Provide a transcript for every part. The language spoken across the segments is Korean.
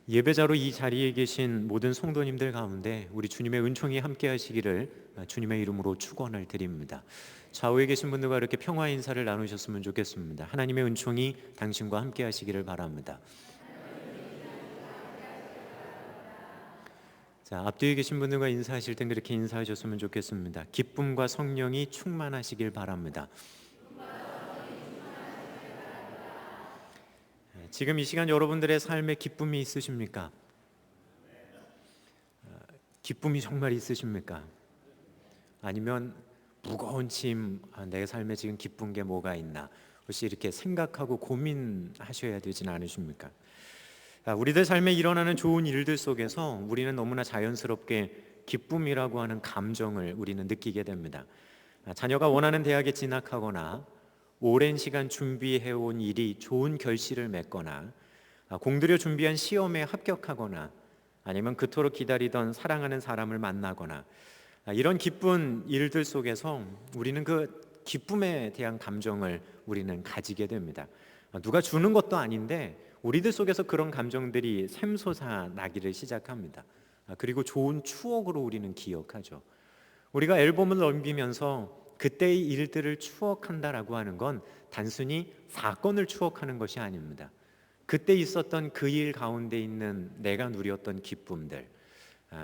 예배자로 이 자리에 계신 모든 성도님들 가운데 우리 주님의 은총이 함께 하시기를 주님의 이름으로 축원을 드립니다. 좌우에 계신 분들과 이렇게 평화 인사를 나누셨으면 좋겠습니다. 하나님의 은총이 당신과 함께 하시기를 바랍니다. 자, 앞뒤에 계신 분들과 인사하실 땐 그렇게 인사하셨으면 좋겠습니다. 기쁨과 성령이 충만하시길 바랍니다. 지금 이 시간 여러분들의 삶에 기쁨이 있으십니까? 기쁨이 정말 있으십니까? 아니면 무거운 짐, 내 삶에 지금 기쁜 게 뭐가 있나? 혹시 이렇게 생각하고 고민하셔야 되진 않으십니까? 우리들 삶에 일어나는 좋은 일들 속에서 우리는 너무나 자연스럽게 기쁨이라고 하는 감정을 우리는 느끼게 됩니다. 자녀가 원하는 대학에 진학하거나 오랜 시간 준비해온 일이 좋은 결실을 맺거나 공들여 준비한 시험에 합격하거나 아니면 그토록 기다리던 사랑하는 사람을 만나거나 이런 기쁜 일들 속에서 우리는 그 기쁨에 대한 감정을 우리는 가지게 됩니다. 누가 주는 것도 아닌데 우리들 속에서 그런 감정들이 샘솟아 나기를 시작합니다. 그리고 좋은 추억으로 우리는 기억하죠. 우리가 앨범을 넘기면서 그때의 일들을 추억한다라고 하는 건 단순히 사건을 추억하는 것이 아닙니다. 그때 있었던 그 일 가운데 있는 내가 누렸던 기쁨들,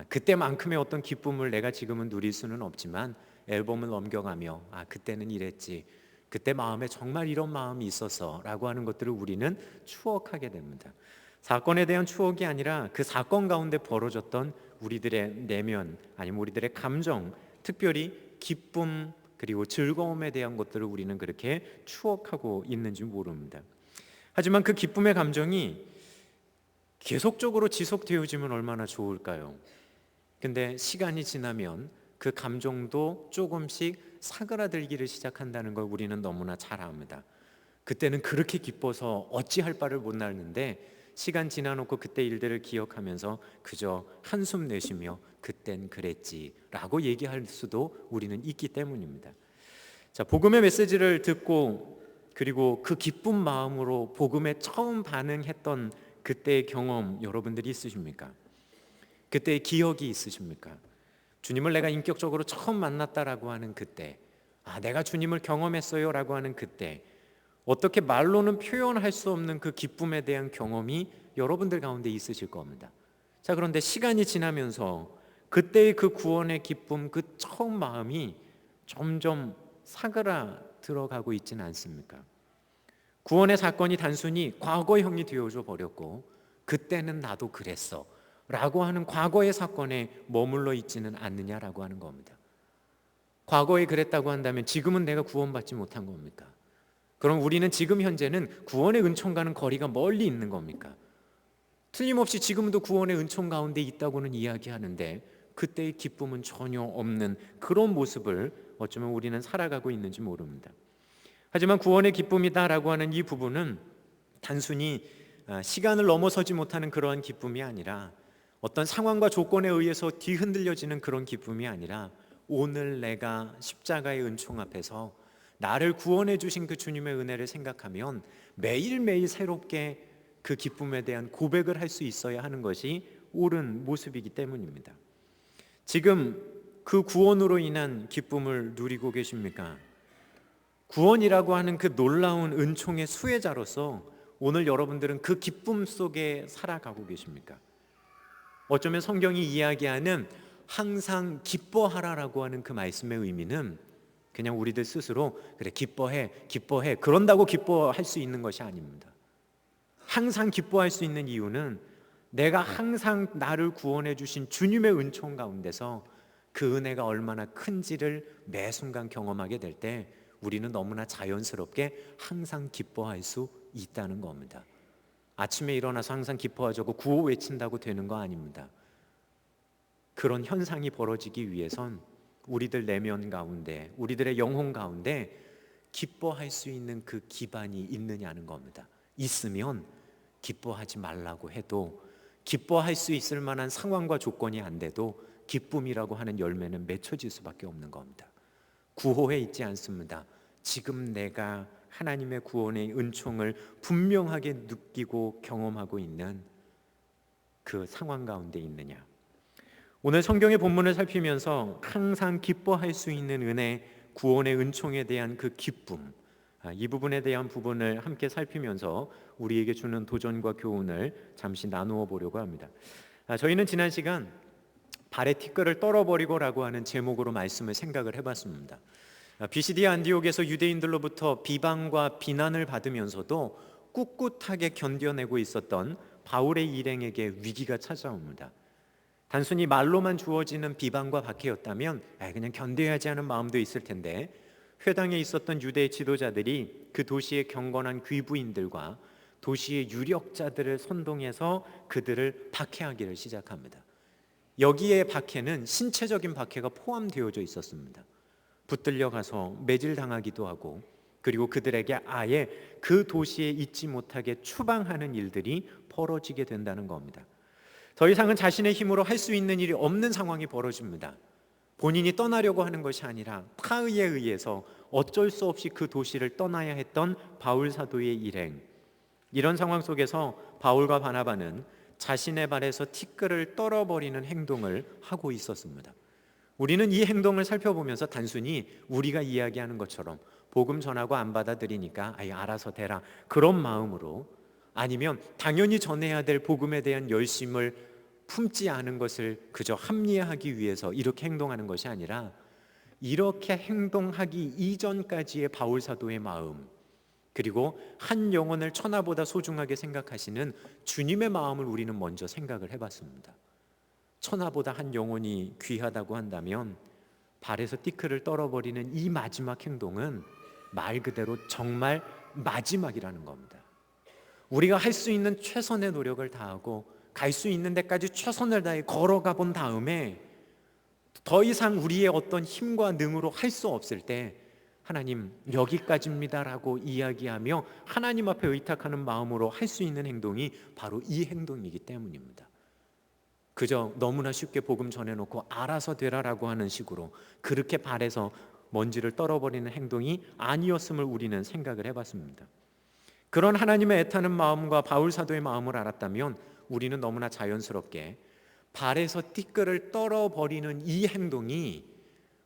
그때만큼의 어떤 기쁨을 내가 지금은 누릴 수는 없지만 앨범을 넘겨가며 그때는 이랬지, 그때 마음에 정말 이런 마음이 있었어 라고 하는 것들을 우리는 추억하게 됩니다. 사건에 대한 추억이 아니라 그 사건 가운데 벌어졌던 우리들의 내면 아니면 우리들의 감정, 특별히 기쁨 그리고 즐거움에 대한 것들을 우리는 그렇게 추억하고 있는지 모릅니다. 하지만 그 기쁨의 감정이 계속적으로 지속되어지면 얼마나 좋을까요? 근데 시간이 지나면 그 감정도 조금씩 사그라들기를 시작한다는 걸 우리는 너무나 잘 압니다. 그때는 그렇게 기뻐서 어찌할 바를 못 날는데 시간 지나놓고 그때 일들을 기억하면서 그저 한숨 내쉬며 그땐 그랬지 라고 얘기할 수도 우리는 있기 때문입니다. 자, 복음의 메시지를 듣고 그리고 그 기쁜 마음으로 복음에 처음 반응했던 그때의 경험 여러분들이 있으십니까? 그때의 기억이 있으십니까? 주님을 내가 인격적으로 처음 만났다라고 하는 그때, 내가 주님을 경험했어요 라고 하는 그때, 어떻게 말로는 표현할 수 없는 그 기쁨에 대한 경험이 여러분들 가운데 있으실 겁니다. 자, 그런데 시간이 지나면서 그때의 그 구원의 기쁨, 그 처음 마음이 점점 사그라 들어가고 있지는 않습니까? 구원의 사건이 단순히 과거형이 되어져 버렸고 그때는 나도 그랬어 라고 하는 과거의 사건에 머물러 있지는 않느냐라고 하는 겁니다. 과거에 그랬다고 한다면 지금은 내가 구원받지 못한 겁니까? 그럼 우리는 지금 현재는 구원의 은총과는 거리가 멀리 있는 겁니까? 틀림없이 지금도 구원의 은총 가운데 있다고는 이야기하는데 그때의 기쁨은 전혀 없는 그런 모습을 어쩌면 우리는 살아가고 있는지 모릅니다. 하지만 구원의 기쁨이다라고 하는 이 부분은 단순히 시간을 넘어서지 못하는 그러한 기쁨이 아니라 어떤 상황과 조건에 의해서 뒤흔들려지는 그런 기쁨이 아니라 오늘 내가 십자가의 은총 앞에서 나를 구원해 주신 그 주님의 은혜를 생각하면 매일매일 새롭게 그 기쁨에 대한 고백을 할 수 있어야 하는 것이 옳은 모습이기 때문입니다. 지금 그 구원으로 인한 기쁨을 누리고 계십니까? 구원이라고 하는 그 놀라운 은총의 수혜자로서 오늘 여러분들은 그 기쁨 속에 살아가고 계십니까? 어쩌면 성경이 이야기하는 항상 기뻐하라라고 하는 그 말씀의 의미는 그냥 우리들 스스로 그래 기뻐해 기뻐해 그런다고 기뻐할 수 있는 것이 아닙니다. 항상 기뻐할 수 있는 이유는 내가 항상 나를 구원해 주신 주님의 은총 가운데서 그 은혜가 얼마나 큰지를 매 순간 경험하게 될 때 우리는 너무나 자연스럽게 항상 기뻐할 수 있다는 겁니다. 아침에 일어나서 항상 기뻐하자고 구호 외친다고 되는 거 아닙니다. 그런 현상이 벌어지기 위해선 우리들 내면 가운데 우리들의 영혼 가운데 기뻐할 수 있는 그 기반이 있느냐는 겁니다. 있으면 기뻐하지 말라고 해도 기뻐할 수 있을 만한 상황과 조건이 안 돼도 기쁨이라고 하는 열매는 맺혀질 수밖에 없는 겁니다. 구호에 있지 않습니다. 지금 내가 하나님의 구원의 은총을 분명하게 느끼고 경험하고 있는 그 상황 가운데 있느냐? 오늘 성경의 본문을 살피면서 항상 기뻐할 수 있는 은혜, 구원의 은총에 대한 그 기쁨, 이 부분에 대한 부분을 함께 살피면서 우리에게 주는 도전과 교훈을 잠시 나누어 보려고 합니다. 저희는 지난 시간 발의 티끌을 떨어버리고라고 하는 제목으로 말씀을 생각을 해봤습니다. 비시디아 안디옥에서 유대인들로부터 비방과 비난을 받으면서도 꿋꿋하게 견뎌내고 있었던 바울의 일행에게 위기가 찾아옵니다. 단순히 말로만 주어지는 비방과 박해였다면 그냥 견뎌야지 하는 마음도 있을 텐데, 회당에 있었던 유대 지도자들이 그 도시의 경건한 귀부인들과 도시의 유력자들을 선동해서 그들을 박해하기를 시작합니다. 여기에 박해는 신체적인 박해가 포함되어져 있었습니다. 붙들려 가서 매질당하기도 하고, 그리고 그들에게 아예 그 도시에 있지 못하게 추방하는 일들이 벌어지게 된다는 겁니다. 더 이상은 자신의 힘으로 할 수 있는 일이 없는 상황이 벌어집니다. 본인이 떠나려고 하는 것이 아니라 타의에 의해서 어쩔 수 없이 그 도시를 떠나야 했던 바울 사도의 일행. 이런 상황 속에서 바울과 바나바는 자신의 발에서 티끌을 떨어버리는 행동을 하고 있었습니다. 우리는 이 행동을 살펴보면서 단순히 우리가 이야기하는 것처럼 복음 전하고 안 받아들이니까 알아서 되라, 그런 마음으로, 아니면 당연히 전해야 될 복음에 대한 열심을 품지 않은 것을 그저 합리화하기 위해서 이렇게 행동하는 것이 아니라, 이렇게 행동하기 이전까지의 바울 사도의 마음, 그리고 한 영혼을 천하보다 소중하게 생각하시는 주님의 마음을 우리는 먼저 생각을 해봤습니다. 천하보다 한 영혼이 귀하다고 한다면 발에서 티끌을 떨어버리는 이 마지막 행동은 말 그대로 정말 마지막이라는 겁니다. 우리가 할 수 있는 최선의 노력을 다하고 갈 수 있는 데까지 최선을 다해 걸어가 본 다음에 더 이상 우리의 어떤 힘과 능으로 할 수 없을 때 하나님 여기까지입니다라고 이야기하며 하나님 앞에 의탁하는 마음으로 할 수 있는 행동이 바로 이 행동이기 때문입니다. 그저 너무나 쉽게 복음 전해놓고 알아서 되라라고 하는 식으로 그렇게 발에서 먼지를 떨어버리는 행동이 아니었음을 우리는 생각을 해봤습니다. 그런 하나님의 애타는 마음과 바울 사도의 마음을 알았다면 우리는 너무나 자연스럽게 발에서 티끌을 떨어버리는 이 행동이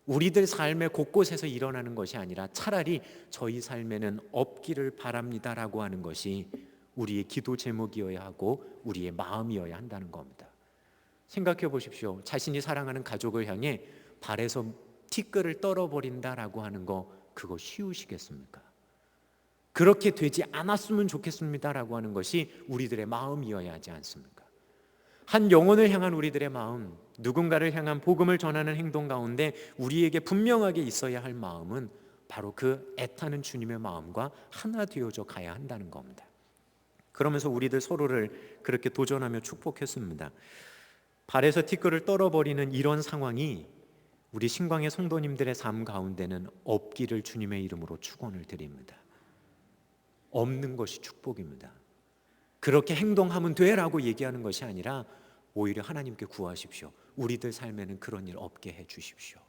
우리들 삶의 곳곳에서 일어나는 것이 아니라 차라리 저희 삶에는 없기를 바랍니다라고 하는 것이 우리의 기도 제목이어야 하고 우리의 마음이어야 한다는 겁니다. 생각해 보십시오. 자신이 사랑하는 가족을 향해 발에서 티끌을 떨어버린다라고 하는 거, 그거 쉬우시겠습니까? 그렇게 되지 않았으면 좋겠습니다라고 하는 것이 우리들의 마음이어야 하지 않습니까? 한 영혼을 향한 우리들의 마음, 누군가를 향한 복음을 전하는 행동 가운데 우리에게 분명하게 있어야 할 마음은 바로 그 애타는 주님의 마음과 하나 되어져 가야 한다는 겁니다. 그러면서 우리들 서로를 그렇게 도전하며 축복했습니다. 발에서 티끌을 떨어버리는 이런 상황이 우리 신광의 성도님들의 삶 가운데는 없기를 주님의 이름으로 축원을 드립니다. 없는 것이 축복입니다. 그렇게 행동하면 돼라고 얘기하는 것이 아니라 오히려 하나님께 구하십시오. 우리들 삶에는 그런 일 없게 해 주십시오.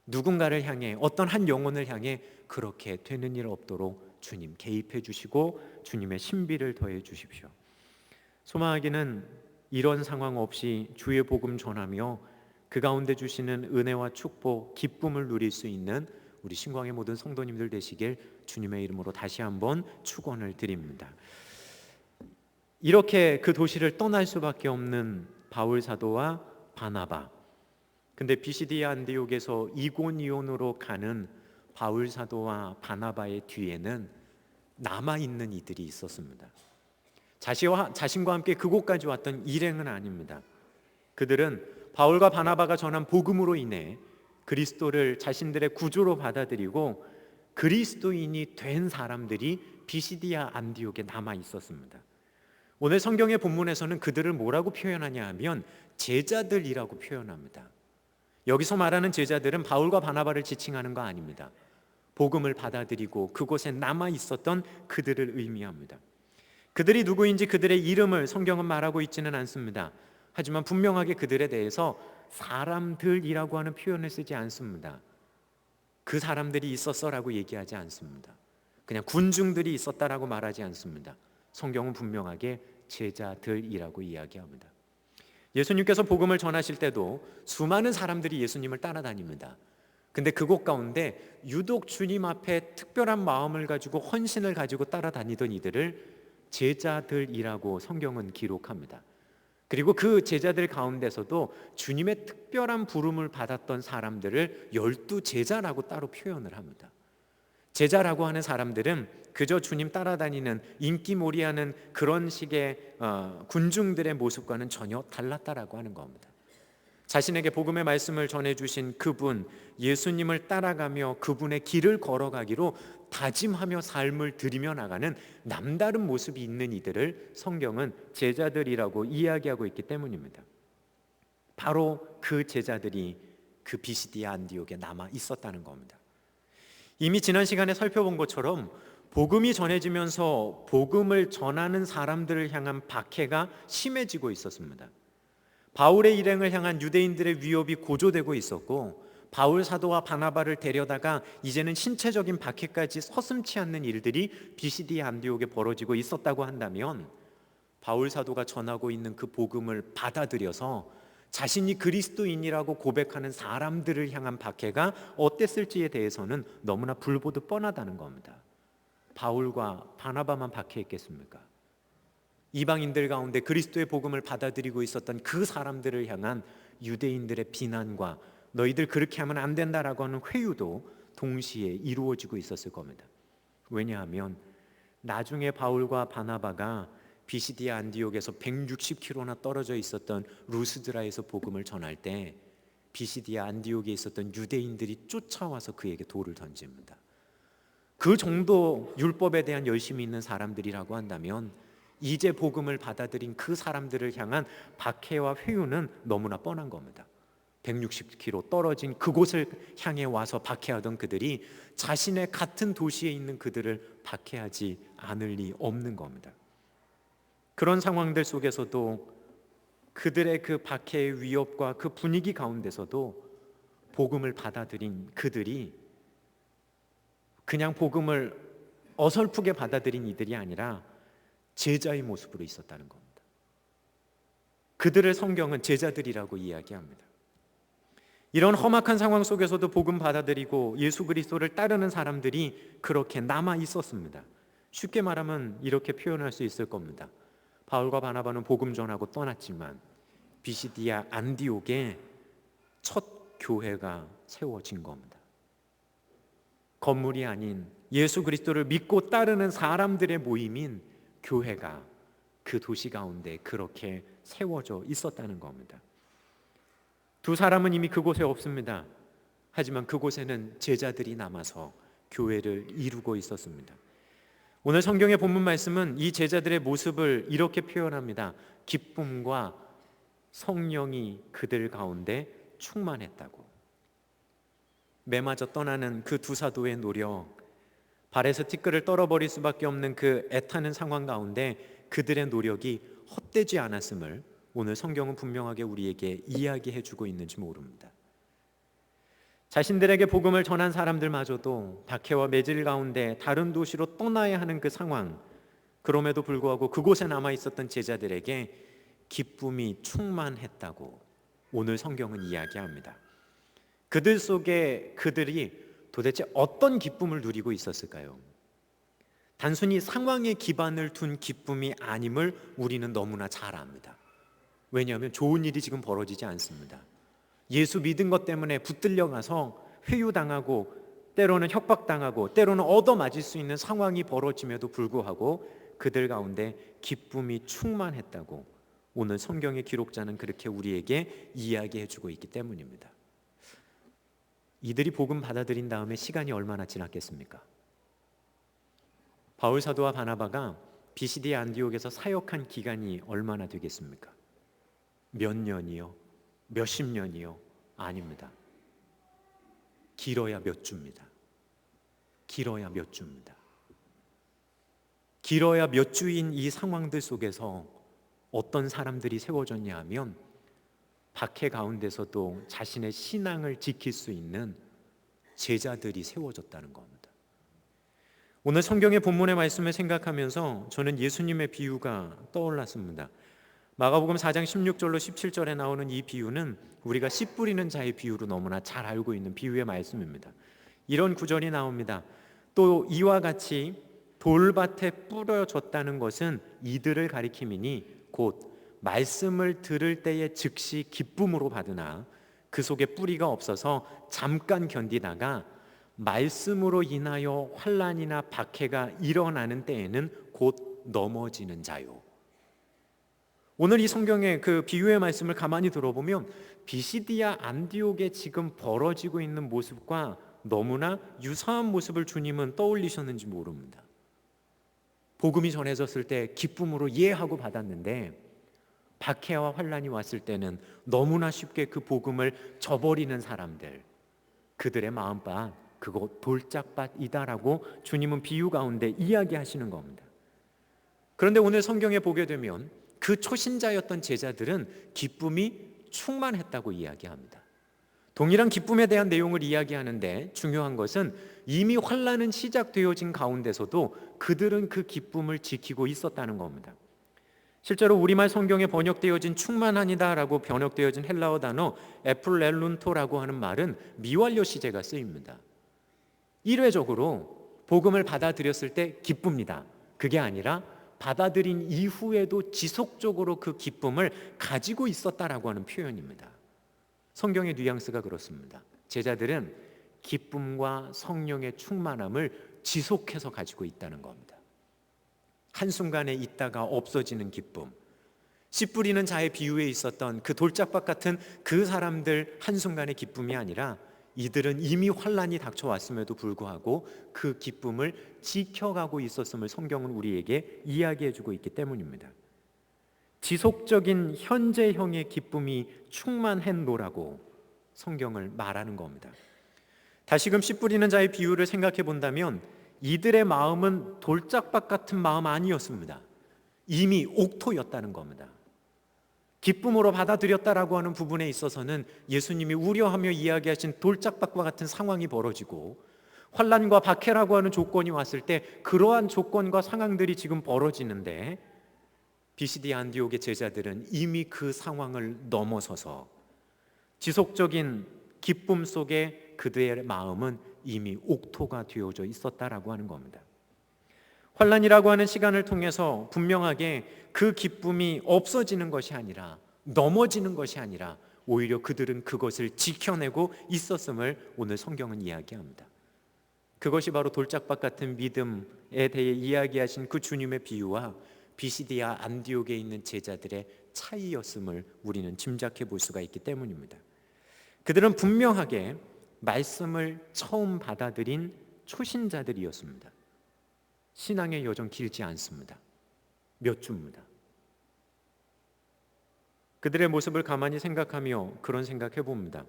누군가를 향해, 어떤 한 영혼을 향해 그렇게 되는 일 없도록 주님 개입해 주시고 주님의 신비를 더해 주십시오. 소망하기는 이런 상황 없이 주의 복음 전하며 그 가운데 주시는 은혜와 축복, 기쁨을 누릴 수 있는 우리 신광의 모든 성도님들 되시길 주님의 이름으로 다시 한번 축원을 드립니다. 이렇게 그 도시를 떠날 수밖에 없는 바울 사도와 바나바. 근데 비시디아 안디옥에서 이고니온으로 가는 바울 사도와 바나바의 뒤에는 남아있는 이들이 있었습니다. 자신과 함께 그곳까지 왔던 일행은 아닙니다. 그들은 바울과 바나바가 전한 복음으로 인해 그리스도를 자신들의 구주로 받아들이고 그리스도인이 된 사람들이 비시디아 안디옥에 남아 있었습니다. 오늘 성경의 본문에서는 그들을 뭐라고 표현하냐 하면 제자들이라고 표현합니다. 여기서 말하는 제자들은 바울과 바나바를 지칭하는 거 아닙니다. 복음을 받아들이고 그곳에 남아 있었던 그들을 의미합니다. 그들이 누구인지 그들의 이름을 성경은 말하고 있지는 않습니다. 하지만 분명하게 그들에 대해서 사람들이라고 하는 표현을 쓰지 않습니다. 그 사람들이 있었어라고 얘기하지 않습니다. 그냥 군중들이 있었다라고 말하지 않습니다. 성경은 분명하게 제자들이라고 이야기합니다. 예수님께서 복음을 전하실 때도 수많은 사람들이 예수님을 따라다닙니다. 근데 그곳 가운데 유독 주님 앞에 특별한 마음을 가지고 헌신을 가지고 따라다니던 이들을 제자들이라고 성경은 기록합니다. 그리고 그 제자들 가운데서도 주님의 특별한 부름을 받았던 사람들을 12제자라고 따로 표현을 합니다. 제자라고 하는 사람들은 그저 주님 따라다니는 인기몰이하는 그런 식의 군중들의 모습과는 전혀 달랐다라고 하는 겁니다. 자신에게 복음의 말씀을 전해주신 그분, 예수님을 따라가며 그분의 길을 걸어가기로 다짐하며 삶을 들이며 나가는 남다른 모습이 있는 이들을 성경은 제자들이라고 이야기하고 있기 때문입니다. 바로 그 제자들이 그 비시디아 안디옥에 남아 있었다는 겁니다. 이미 지난 시간에 살펴본 것처럼 복음이 전해지면서 복음을 전하는 사람들을 향한 박해가 심해지고 있었습니다. 바울의 일행을 향한 유대인들의 위협이 고조되고 있었고, 바울 사도와 바나바를 데려다가 이제는 신체적인 박해까지 서슴지 않는 일들이 비시디아 안디옥에 벌어지고 있었다고 한다면, 바울 사도가 전하고 있는 그 복음을 받아들여서 자신이 그리스도인이라고 고백하는 사람들을 향한 박해가 어땠을지에 대해서는 너무나 불보듯 뻔하다는 겁니다. 바울과 바나바만 박해했겠습니까? 이방인들 가운데 그리스도의 복음을 받아들이고 있었던 그 사람들을 향한 유대인들의 비난과 너희들 그렇게 하면 안 된다라고 하는 회유도 동시에 이루어지고 있었을 겁니다. 왜냐하면 나중에 바울과 바나바가 비시디아 안디옥에서 160km나 떨어져 있었던 루스드라에서 복음을 전할 때 비시디아 안디옥에 있었던 유대인들이 쫓아와서 그에게 돌을 던집니다. 그 정도 율법에 대한 열심이 있는 사람들이라고 한다면 이제 복음을 받아들인 그 사람들을 향한 박해와 회유는 너무나 뻔한 겁니다. 160km 떨어진 그곳을 향해 와서 박해하던 그들이 자신의 같은 도시에 있는 그들을 박해하지 않을 리 없는 겁니다. 그런 상황들 속에서도 그들의 그 박해의 위협과 그 분위기 가운데서도 복음을 받아들인 그들이 그냥 복음을 어설프게 받아들인 이들이 아니라 제자의 모습으로 있었다는 겁니다. 그들을 성경은 제자들이라고 이야기합니다. 이런 험악한 상황 속에서도 복음 받아들이고 예수 그리스도를 따르는 사람들이 그렇게 남아 있었습니다. 쉽게 말하면 이렇게 표현할 수 있을 겁니다. 바울과 바나바는 복음 전하고 떠났지만 비시디아 안디옥에 첫 교회가 세워진 겁니다. 건물이 아닌 예수 그리스도를 믿고 따르는 사람들의 모임인 교회가 그 도시 가운데 그렇게 세워져 있었다는 겁니다. 두 사람은 이미 그곳에 없습니다. 하지만 그곳에는 제자들이 남아서 교회를 이루고 있었습니다. 오늘 성경의 본문 말씀은 이 제자들의 모습을 이렇게 표현합니다. 기쁨과 성령이 그들 가운데 충만했다고. 매마저 떠나는 그 두 사도의 노력, 발에서 티끌을 떨어버릴 수밖에 없는 그 애타는 상황 가운데 그들의 노력이 헛되지 않았음을 오늘 성경은 분명하게 우리에게 이야기해주고 있는지 모릅니다. 자신들에게 복음을 전한 사람들마저도 박해와 매질 가운데 다른 도시로 떠나야 하는 그 상황, 그럼에도 불구하고 그곳에 남아있었던 제자들에게 기쁨이 충만했다고 오늘 성경은 이야기합니다. 그들 속에 그들이 도대체 어떤 기쁨을 누리고 있었을까요? 단순히 상황에 기반을 둔 기쁨이 아님을 우리는 너무나 잘 압니다. 왜냐하면 좋은 일이 지금 벌어지지 않습니다. 예수 믿은 것 때문에 붙들려 가서 회유당하고 때로는 협박당하고 때로는 얻어맞을 수 있는 상황이 벌어짐에도 불구하고 그들 가운데 기쁨이 충만했다고 오늘 성경의 기록자는 그렇게 우리에게 이야기해주고 있기 때문입니다. 이들이 복음 받아들인 다음에 시간이 얼마나 지났겠습니까? 바울 사도와 바나바가 비시디아 안디옥에서 사역한 기간이 얼마나 되겠습니까? 몇 년이요? 몇십 년이요? 아닙니다. 길어야 몇 주입니다. 길어야 몇 주입니다. 길어야 몇 주인 이 상황들 속에서 어떤 사람들이 세워졌냐 하면 박해 가운데서도 자신의 신앙을 지킬 수 있는 제자들이 세워졌다는 겁니다. 오늘 성경의 본문의 말씀을 생각하면서 저는 예수님의 비유가 떠올랐습니다. 마가복음 4장 16절로 17절에 나오는 이 비유는 우리가 씨 뿌리는 자의 비유로 너무나 잘 알고 있는 비유의 말씀입니다. 이런 구절이 나옵니다. 또 이와 같이 돌밭에 뿌려졌다는 것은 이들을 가리킴이니 곧 말씀을 들을 때에 즉시 기쁨으로 받으나 그 속에 뿌리가 없어서 잠깐 견디다가 말씀으로 인하여 환난이나 박해가 일어나는 때에는 곧 넘어지는 자요. 오늘 이 성경의 그 비유의 말씀을 가만히 들어보면 비시디아 안디옥에 지금 벌어지고 있는 모습과 너무나 유사한 모습을 주님은 떠올리셨는지 모릅니다. 복음이 전해졌을 때 기쁨으로 이해하고 받았는데 박해와 환난이 왔을 때는 너무나 쉽게 그 복음을 저버리는 사람들, 그들의 마음밭, 그거 돌짝밭이다라고 주님은 비유 가운데 이야기하시는 겁니다. 그런데 오늘 성경에 보게 되면 그 초신자였던 제자들은 기쁨이 충만했다고 이야기합니다. 동일한 기쁨에 대한 내용을 이야기하는데 중요한 것은 이미 환난은 시작되어진 가운데서도 그들은 그 기쁨을 지키고 있었다는 겁니다. 실제로 우리말 성경에 번역되어진 충만하니다라고 번역되어진 헬라어 단어 에플렐룬토라고 하는 말은 미완료 시제가 쓰입니다. 일회적으로 복음을 받아들였을 때 기쁩니다. 그게 아니라 받아들인 이후에도 지속적으로 그 기쁨을 가지고 있었다라고 하는 표현입니다. 성경의 뉘앙스가 그렇습니다. 제자들은 기쁨과 성령의 충만함을 지속해서 가지고 있다는 겁니다. 한순간에 있다가 없어지는 기쁨, 씨 뿌리는 자의 비유에 있었던 그 돌짝밭 같은 그 사람들 한순간의 기쁨이 아니라 이들은 이미 환난이 닥쳐왔음에도 불구하고 그 기쁨을 지켜가고 있었음을 성경은 우리에게 이야기해주고 있기 때문입니다. 지속적인 현재형의 기쁨이 충만했노라고 성경을 말하는 겁니다. 다시금 씨 뿌리는 자의 비유를 생각해 본다면 이들의 마음은 돌짝밭 같은 마음 아니었습니다. 이미 옥토였다는 겁니다. 기쁨으로 받아들였다라고 하는 부분에 있어서는 예수님이 우려하며 이야기하신 돌짝밭과 같은 상황이 벌어지고 환난과 박해라고 하는 조건이 왔을 때 그러한 조건과 상황들이 지금 벌어지는데 비시디 안디옥의 제자들은 이미 그 상황을 넘어서서 지속적인 기쁨 속에 그들의 마음은 이미 옥토가 되어져 있었다라고 하는 겁니다. 환난이라고 하는 시간을 통해서 분명하게 그 기쁨이 없어지는 것이 아니라 넘어지는 것이 아니라 오히려 그들은 그것을 지켜내고 있었음을 오늘 성경은 이야기합니다. 그것이 바로 돌짝밭 같은 믿음에 대해 이야기하신 그 주님의 비유와 비시디아 안디옥에 있는 제자들의 차이였음을 우리는 짐작해 볼 수가 있기 때문입니다. 그들은 분명하게 말씀을 처음 받아들인 초신자들이었습니다. 신앙의 여정 길지 않습니다. 몇 주입니다. 그들의 모습을 가만히 생각하며 그런 생각해 봅니다.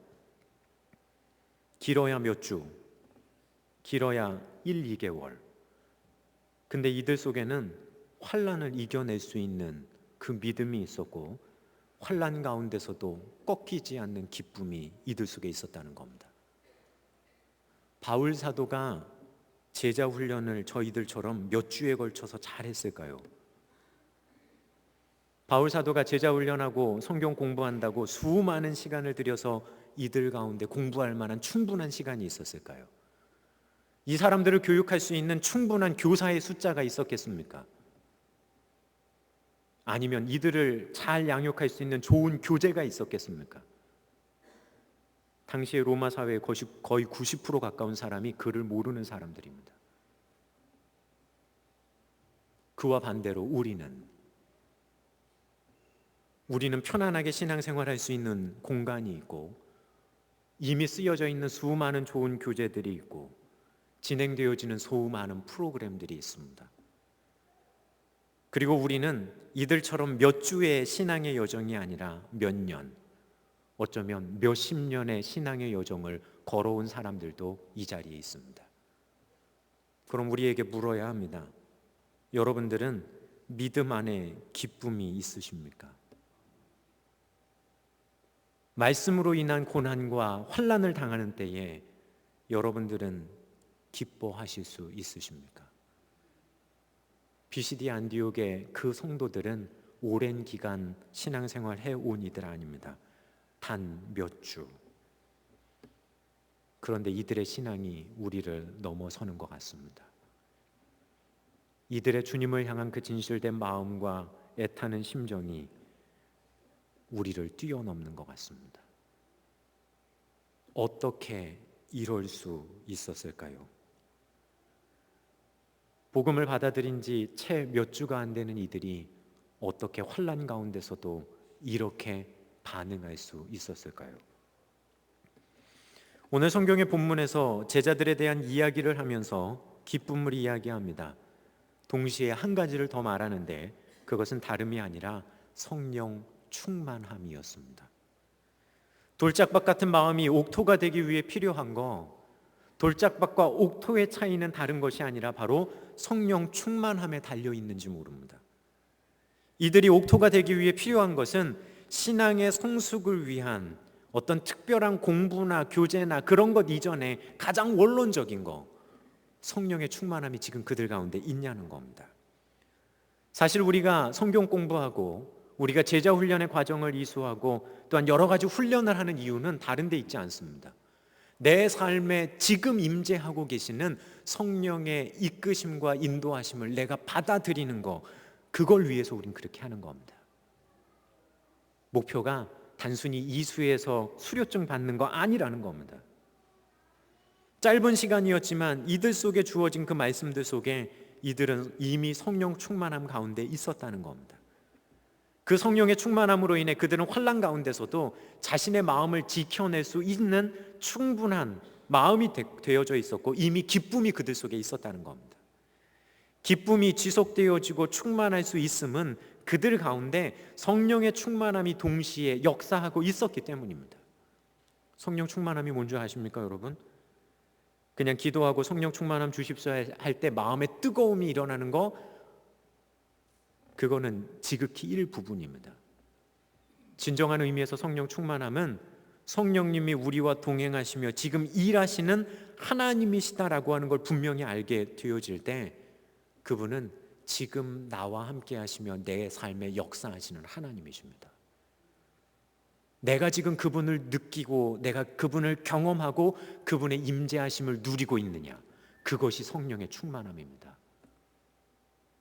길어야 몇 주, 길어야 1, 2개월. 근데 이들 속에는 환난을 이겨낼 수 있는 그 믿음이 있었고 환난 가운데서도 꺾이지 않는 기쁨이 이들 속에 있었다는 겁니다. 바울 사도가 제자 훈련을 저희들처럼 몇 주에 걸쳐서 잘했을까요? 바울 사도가 제자 훈련하고 성경 공부한다고 수많은 시간을 들여서 이들 가운데 공부할 만한 충분한 시간이 있었을까요? 이 사람들을 교육할 수 있는 충분한 교사의 숫자가 있었겠습니까? 아니면 이들을 잘 양육할 수 있는 좋은 교재가 있었겠습니까? 당시의 로마 사회의 거의 90% 가까운 사람이 글을 모르는 사람들입니다. 그와 반대로 우리는 편안하게 신앙생활할 수 있는 공간이 있고 이미 쓰여져 있는 수많은 좋은 교재들이 있고 진행되어지는 수많은 프로그램들이 있습니다. 그리고 우리는 이들처럼 몇 주의 신앙의 여정이 아니라 몇 년, 어쩌면 몇십 년의 신앙의 여정을 걸어온 사람들도 이 자리에 있습니다. 그럼 우리에게 물어야 합니다. 여러분들은 믿음 안에 기쁨이 있으십니까? 말씀으로 인한 고난과 환난을 당하는 때에 여러분들은 기뻐하실 수 있으십니까? 비시디 안디옥의 그 성도들은 오랜 기간 신앙생활 해온 이들 아닙니다. 단 몇 주. 그런데 이들의 신앙이 우리를 넘어서는 것 같습니다. 이들의 주님을 향한 그 진실된 마음과 애타는 심정이 우리를 뛰어넘는 것 같습니다. 어떻게 이럴 수 있었을까요? 복음을 받아들인 지 채 몇 주가 안 되는 이들이 어떻게 환난 가운데서도 이렇게 반응할 수 있었을까요? 오늘 성경의 본문에서 제자들에 대한 이야기를 하면서 기쁨을 이야기합니다. 동시에 한 가지를 더 말하는데 그것은 다름이 아니라 성령 충만함이었습니다. 돌짝밭 같은 마음이 옥토가 되기 위해 필요한 거, 돌짝밭과 옥토의 차이는 다른 것이 아니라 바로 성령 충만함에 달려 있는지 모릅니다. 이들이 옥토가 되기 위해 필요한 것은 신앙의 성숙을 위한 어떤 특별한 공부나 교제나 그런 것 이전에 가장 원론적인 거, 성령의 충만함이 지금 그들 가운데 있냐는 겁니다. 사실 우리가 성경 공부하고 우리가 제자 훈련의 과정을 이수하고 또한 여러 가지 훈련을 하는 이유는 다른 데 있지 않습니다. 내 삶에 지금 임재하고 계시는 성령의 이끄심과 인도하심을 내가 받아들이는 거, 그걸 위해서 우린 그렇게 하는 겁니다. 목표가 단순히 이수에서 수료증 받는 거 아니라는 겁니다. 짧은 시간이었지만 이들 속에 주어진 그 말씀들 속에 이들은 이미 성령 충만함 가운데 있었다는 겁니다. 그 성령의 충만함으로 인해 그들은 환난 가운데서도 자신의 마음을 지켜낼 수 있는 충분한 마음이 되어져 있었고 이미 기쁨이 그들 속에 있었다는 겁니다. 기쁨이 지속되어지고 충만할 수 있음은 그들 가운데 성령의 충만함이 동시에 역사하고 있었기 때문입니다. 성령 충만함이 뭔지 아십니까, 여러분? 그냥 기도하고 성령 충만함 주십시오 할 때 마음의 뜨거움이 일어나는 거, 그거는 지극히 일부분입니다. 진정한 의미에서 성령 충만함은 성령님이 우리와 동행하시며 지금 일하시는 하나님이시다라고 하는 걸 분명히 알게 되어질 때 그분은 지금 나와 함께 하시며 내 삶에 역사하시는 하나님이십니다. 내가 지금 그분을 느끼고 내가 그분을 경험하고 그분의 임재하심을 누리고 있느냐, 그것이 성령의 충만함입니다.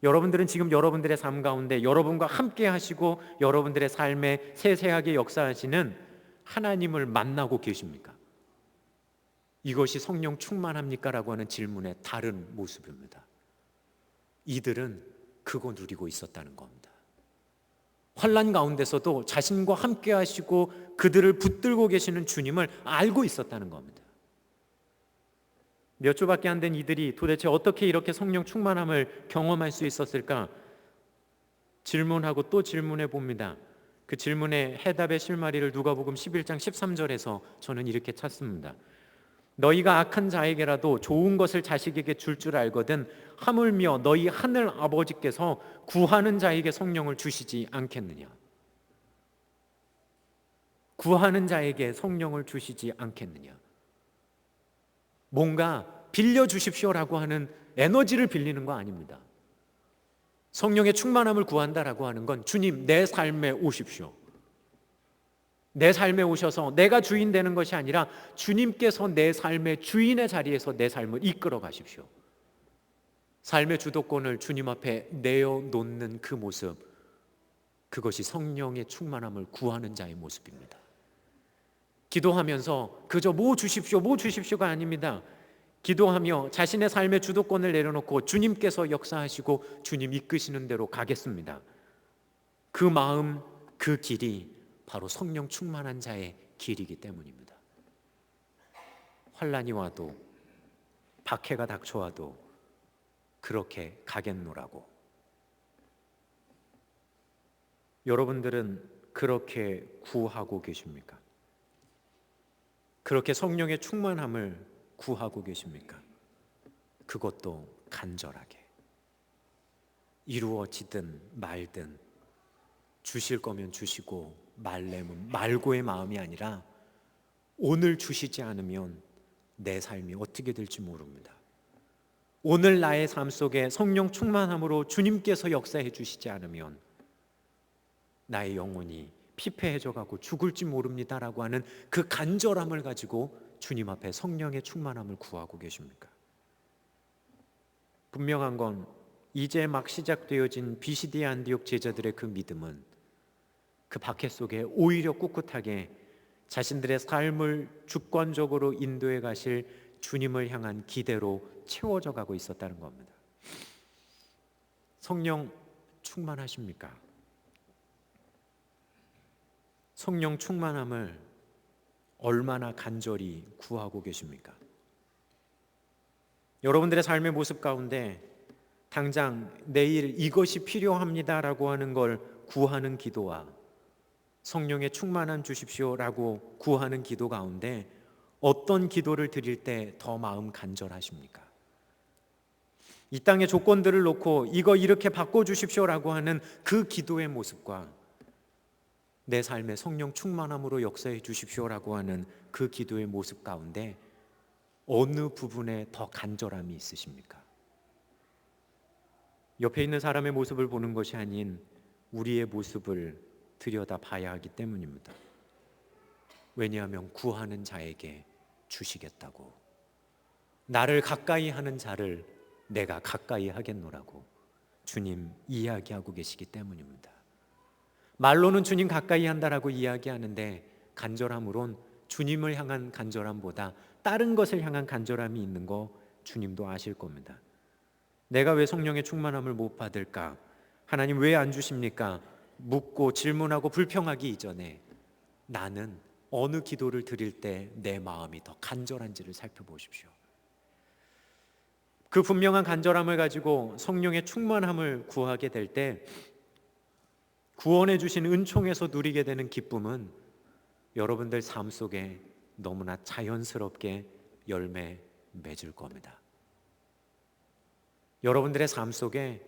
여러분들은 지금 여러분들의 삶 가운데 여러분과 함께 하시고 여러분들의 삶에 세세하게 역사하시는 하나님을 만나고 계십니까? 이것이 성령 충만합니까? 라고 하는 질문의 다른 모습입니다. 이들은 그거 누리고 있었다는 겁니다. 환난 가운데서도 자신과 함께 하시고 그들을 붙들고 계시는 주님을 알고 있었다는 겁니다. 몇 주밖에 안 된 이들이 도대체 어떻게 이렇게 성령 충만함을 경험할 수 있었을까? 질문하고 또 질문해 봅니다. 그 질문의 해답의 실마리를 누가복음 11장 13절에서 저는 이렇게 찾습니다. 너희가 악한 자에게라도 좋은 것을 자식에게 줄 줄 알거든 하물며 너희 하늘 아버지께서 구하는 자에게 성령을 주시지 않겠느냐. 구하는 자에게 성령을 주시지 않겠느냐. 뭔가 빌려주십시오라고 하는 에너지를 빌리는 거 아닙니다. 성령의 충만함을 구한다라고 하는 건 주님 내 삶에 오십시오. 내 삶에 오셔서 내가 주인 되는 것이 아니라 주님께서 내 삶의 주인의 자리에서 내 삶을 이끌어 가십시오. 삶의 주도권을 주님 앞에 내어놓는 그 모습, 그것이 성령의 충만함을 구하는 자의 모습입니다. 기도하면서 그저 뭐 주십시오가 아닙니다. 기도하며 자신의 삶의 주도권을 내려놓고 주님께서 역사하시고 주님 이끄시는 대로 가겠습니다. 그 마음, 그 길이 바로 성령 충만한 자의 길이기 때문입니다. 환난이 와도 박해가 닥쳐와도 그렇게 가겠노라고. 여러분들은 그렇게 구하고 계십니까? 그렇게 성령의 충만함을 구하고 계십니까? 그것도 간절하게. 이루어지든 말든 주실 거면 주시고 말래면 말고의 마음이 아니라 오늘 주시지 않으면 내 삶이 어떻게 될지 모릅니다. 오늘 나의 삶 속에 성령 충만함으로 주님께서 역사해 주시지 않으면 나의 영혼이 피폐해져 가고 죽을지 모릅니다라고 하는 그 간절함을 가지고 주님 앞에 성령의 충만함을 구하고 계십니까? 분명한 건 이제 막 시작되어진 비시디아 안디옥 제자들의 그 믿음은 그 박해 속에 오히려 꿋꿋하게 자신들의 삶을 주권적으로 인도해 가실 주님을 향한 기대로 채워져 가고 있었다는 겁니다. 성령 충만하십니까? 성령 충만함을 얼마나 간절히 구하고 계십니까? 여러분들의 삶의 모습 가운데 당장 내일 이것이 필요합니다라고 하는 걸 구하는 기도와 성령의 충만함 주십시오라고 구하는 기도 가운데 어떤 기도를 드릴 때 더 마음 간절하십니까? 이 땅의 조건들을 놓고 이거 이렇게 바꿔주십시오라고 하는 그 기도의 모습과 내 삶에 성령 충만함으로 역사해 주십시오라고 하는 그 기도의 모습 가운데 어느 부분에 더 간절함이 있으십니까? 옆에 있는 사람의 모습을 보는 것이 아닌 우리의 모습을 들여다 봐야 하기 때문입니다. 왜냐하면 구하는 자에게 주시겠다고, 나를 가까이 하는 자를 내가 가까이 하겠노라고 주님 이야기하고 계시기 때문입니다. 말로는 주님 가까이 한다라고 이야기하는데 간절함으론 주님을 향한 간절함보다 다른 것을 향한 간절함이 있는 거 주님도 아실 겁니다. 내가 왜 성령의 충만함을 못 받을까? 하나님 왜 안 주십니까? 묻고 질문하고 불평하기 이전에 나는 어느 기도를 드릴 때 내 마음이 더 간절한지를 살펴보십시오. 그 분명한 간절함을 가지고 성령의 충만함을 구하게 될 때 구원해 주신 은총에서 누리게 되는 기쁨은 여러분들 삶 속에 너무나 자연스럽게 열매 맺을 겁니다. 여러분들의 삶 속에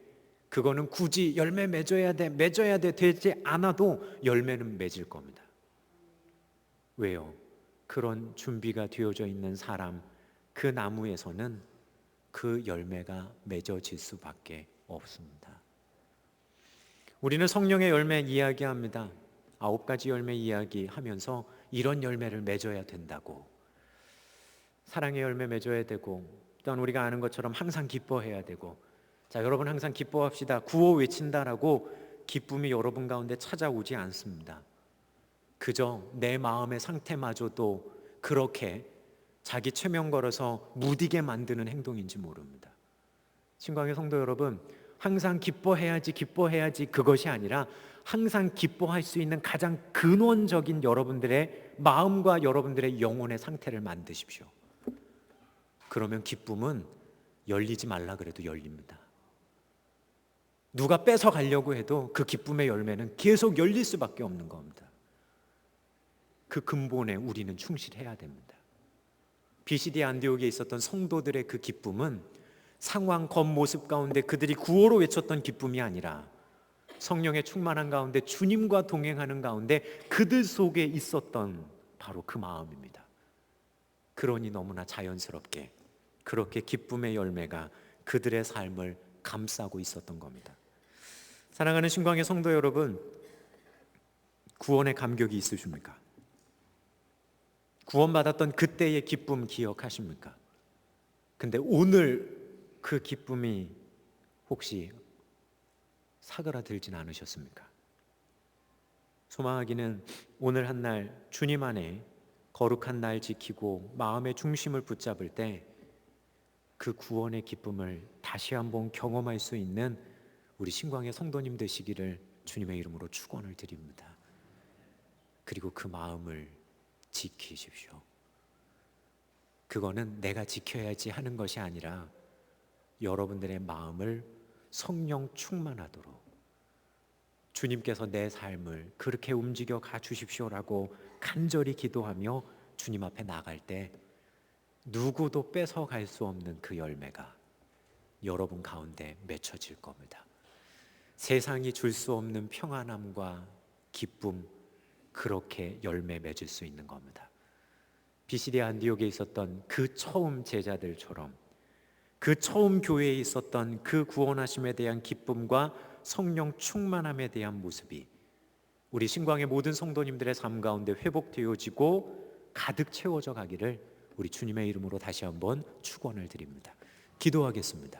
그거는 굳이 열매 맺어야 돼 되지 않아도 열매는 맺을 겁니다. 왜요? 그런 준비가 되어져 있는 사람, 그 나무에서는 그 열매가 맺어질 수밖에 없습니다. 우리는 성령의 열매 이야기합니다. 9가지 열매 이야기하면서 이런 열매를 맺어야 된다고, 사랑의 열매 맺어야 되고, 또한 우리가 아는 것처럼 항상 기뻐해야 되고, 자 여러분 항상 기뻐합시다 구호 외친다라고 기쁨이 여러분 가운데 찾아오지 않습니다. 그저 내 마음의 상태마저도 그렇게 자기 최면 걸어서 무디게 만드는 행동인지 모릅니다. 신광의 성도 여러분, 항상 기뻐해야지 그것이 아니라 항상 기뻐할 수 있는 가장 근원적인 여러분들의 마음과 여러분들의 영혼의 상태를 만드십시오. 그러면 기쁨은 열리지 말라 그래도 열립니다. 누가 뺏어 가려고 해도 그 기쁨의 열매는 계속 열릴 수밖에 없는 겁니다. 그 근본에 우리는 충실해야 됩니다. 비시디아 안디옥에 있었던 성도들의 그 기쁨은 상황 겉모습 가운데 그들이 구호로 외쳤던 기쁨이 아니라 성령의 충만한 가운데 주님과 동행하는 가운데 그들 속에 있었던 바로 그 마음입니다. 그러니 너무나 자연스럽게 그렇게 기쁨의 열매가 그들의 삶을 감싸고 있었던 겁니다. 사랑하는 신광의 성도 여러분, 구원의 감격이 있으십니까? 구원받았던 그때의 기쁨 기억하십니까? 근데 오늘 그 기쁨이 혹시 사그라들진 않으셨습니까? 소망하기는 오늘 한 날 주님 안에 거룩한 날 지키고 마음의 중심을 붙잡을 때 그 구원의 기쁨을 다시 한번 경험할 수 있는 우리 신광의 성도님 되시기를 주님의 이름으로 축원을 드립니다. 그리고 그 마음을 지키십시오. 그거는 내가 지켜야지 하는 것이 아니라 여러분들의 마음을 성령 충만하도록 주님께서 내 삶을 그렇게 움직여 가 주십시오라고 간절히 기도하며 주님 앞에 나갈 때 누구도 뺏어갈 수 없는 그 열매가 여러분 가운데 맺혀질 겁니다. 세상이 줄 수 없는 평안함과 기쁨, 그렇게 열매 맺을 수 있는 겁니다. 비시디아 안디옥에 있었던 그 처음 제자들처럼 그 처음 교회에 있었던 그 구원하심에 대한 기쁨과 성령 충만함에 대한 모습이 우리 신광의 모든 성도님들의 삶 가운데 회복되어지고 가득 채워져 가기를 우리 주님의 이름으로 다시 한번 축원을 드립니다. 기도하겠습니다.